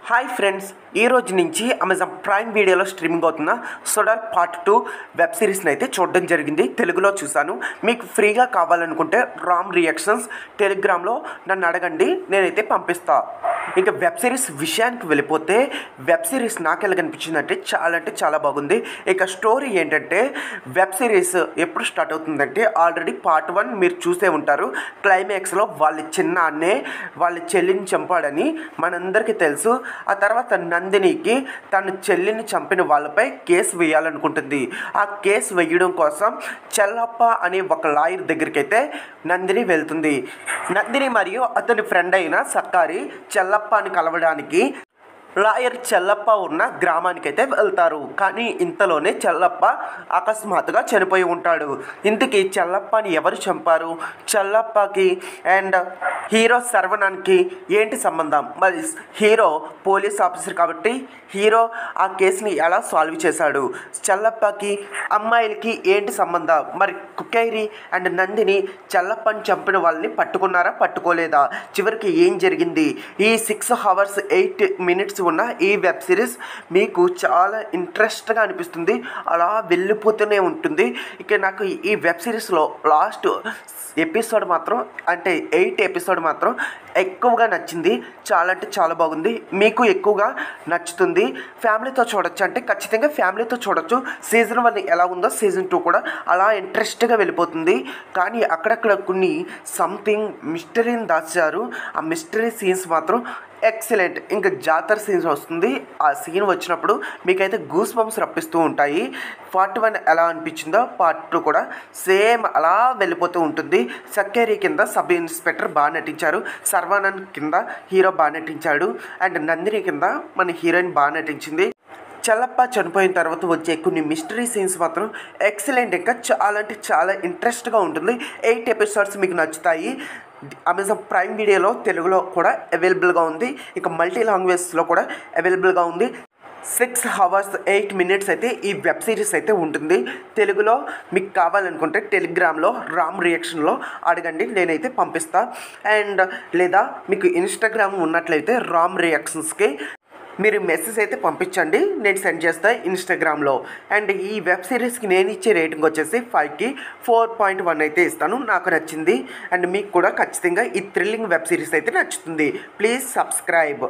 Hi friends, ఈ రోజు నుంచి అమెజాన్ ప్రైమ్ వీడియోలో స్ట్రీమింగ్ అవుతున్న సోడాల్ పార్ట్ 2 వెబ్ సిరీస్ని అయితే చూడడం జరిగింది. తెలుగులో చూశాను. మీకు ఫ్రీగా కావాలనుకుంటే రామ్ రియాక్షన్స్ టెలిగ్రామ్లో నన్ను అడగండి, నేనైతే పంపిస్తా. ఇంకా వెబ్ సిరీస్ విషయానికి వెళ్ళిపోతే వెబ్ సిరీస్ నాకు ఎలా కనిపించిందంటే చాలా బాగుంది. ఇక స్టోరీ ఏంటంటే వెబ్ సిరీస్ ఎప్పుడు స్టార్ట్ అవుతుందంటే ఆల్రెడీ పార్ట్ 1 మీరు చూసే ఉంటారు. క్లైమాక్స్లో వాళ్ళ చిన్న అన్నే వాళ్ళ చెల్లిని చంపాడని మనందరికీ తెలుసు. ఆ తర్వాత నందినికి తన చెల్లిని చంపిన వాళ్ళపై కేసు వేయాలనుకుంటుంది. ఆ కేసు వేయడం కోసం చెల్లప్ప అనే ఒక లాయర్ దగ్గరికి అయితే నందిని వెళ్తుంది. నందిని మరియు అతని ఫ్రెండ్ అయిన సక్కారి చెల్లప్పని కలవడానికి లాయర్ చెల్లప్ప ఉన్న గ్రామానికి అయితే వెళ్తారు. కానీ ఇంతలోనే చెల్లప్ప అకస్మాత్తుగా చనిపోయి ఉంటాడు. ఇంతకీ చెల్లప్పని ఎవరు చంపారు? చెల్లప్పకి అండ్ హీరో శర్వణన్కి ఏంటి సంబంధం? మరి హీరో పోలీస్ ఆఫీసర్ కాబట్టి హీరో ఆ కేసుని ఎలా సాల్వ్ చేశాడు? చెల్లప్పకి అమ్మాయిలకి ఏంటి సంబంధం? మరి కుకైరి అండ్ నందిని చెల్లప్పని చంపిన వాళ్ళని పట్టుకున్నారా, పట్టుకోలేదా? చివరికి ఏం జరిగింది? ఈ 6 hours 8 minutes ఉన్న ఈ వెబ్ సిరీస్ మీకు చాలా ఇంట్రెస్ట్గా అనిపిస్తుంది. అలా వెళ్ళిపోతూనే ఉంటుంది. ఇక నాకు ఈ వెబ్ సిరీస్లో లాస్ట్ ఎపిసోడ్ మాత్రం అంటే 8 ఎపిసోడ్ మాత్రం ఎక్కువగా నచ్చింది. చాలా బాగుంది. మీకు ఎక్కువగా నచ్చుతుంది. ఫ్యామిలీతో చూడొచ్చు అంటే ఖచ్చితంగా ఫ్యామిలీతో చూడొచ్చు. సీజన్ 1 ఎలా ఉందో సీజన్ 2 కూడా అలా ఇంట్రెస్ట్గా వెళ్ళిపోతుంది. కానీ అక్కడక్కడ కొన్ని సంథింగ్ మిస్టరీని దాచారు. ఆ మిస్టరీ సీన్స్ మాత్రం ఎక్సలెంట్. ఇంకా జాతర సీన్స్ వస్తుంది. ఆ సీన్ వచ్చినప్పుడు మీకైతే గూస్ బంప్స్ రప్పిస్తూ ఉంటాయి. పార్ట్ 1 ఎలా అనిపించిందో పార్ట్ 2 కూడా సేమ్ అలా వెళ్ళిపోతూ ఉంటుంది. సక్కేరి కింద సబ్ ఇన్స్పెక్టర్ బాగా నటించారు. సర్వానంద్ కింద హీరో బాగా నటించాడు. అండ్ నందిని కింద మన హీరోయిన్ బాగా నటించింది. చెల్లప్ప చనిపోయిన తర్వాత వచ్చే కొన్ని మిస్టరీ సీన్స్ మాత్రం ఎక్సలెంట్. ఇంకా చాలా ఇంట్రెస్ట్గా ఉంటుంది. 8 ఎపిసోడ్స్ మీకు నచ్చుతాయి. అమెజాన్ ప్రైమ్ వీడియోలో తెలుగులో కూడా అవైలబుల్గా ఉంది. ఇక మల్టీ లాంగ్వేజ్లో కూడా అవైలబుల్గా ఉంది. 6 hours 8 minutes అయితే ఈ వెబ్ సిరీస్ అయితే ఉంటుంది. తెలుగులో మీకు కావాలనుకుంటే టెలిగ్రామ్లో రామ్ రియాక్షన్లో అడగండి, నేనైతే పంపిస్తా. అండ్ లేదా మీకు ఇన్స్టాగ్రామ్ ఉన్నట్లయితే రామ్ రియాక్షన్స్కి మీరు మెసేజ్ అయితే పంపించండి, నేను సెండ్ చేస్తాను ఇన్స్టాగ్రామ్లో. అండ్ ఈ వెబ్ సిరీస్కి నేను ఇచ్చే రేటింగ్ వచ్చేసి 5కి 4.1 అయితే ఇస్తాను. నాకు నచ్చింది. అండ్ మీకు కూడా ఖచ్చితంగా ఈ థ్రిల్లింగ్ వెబ్ సిరీస్ అయితే నచ్చుతుంది. Please subscribe.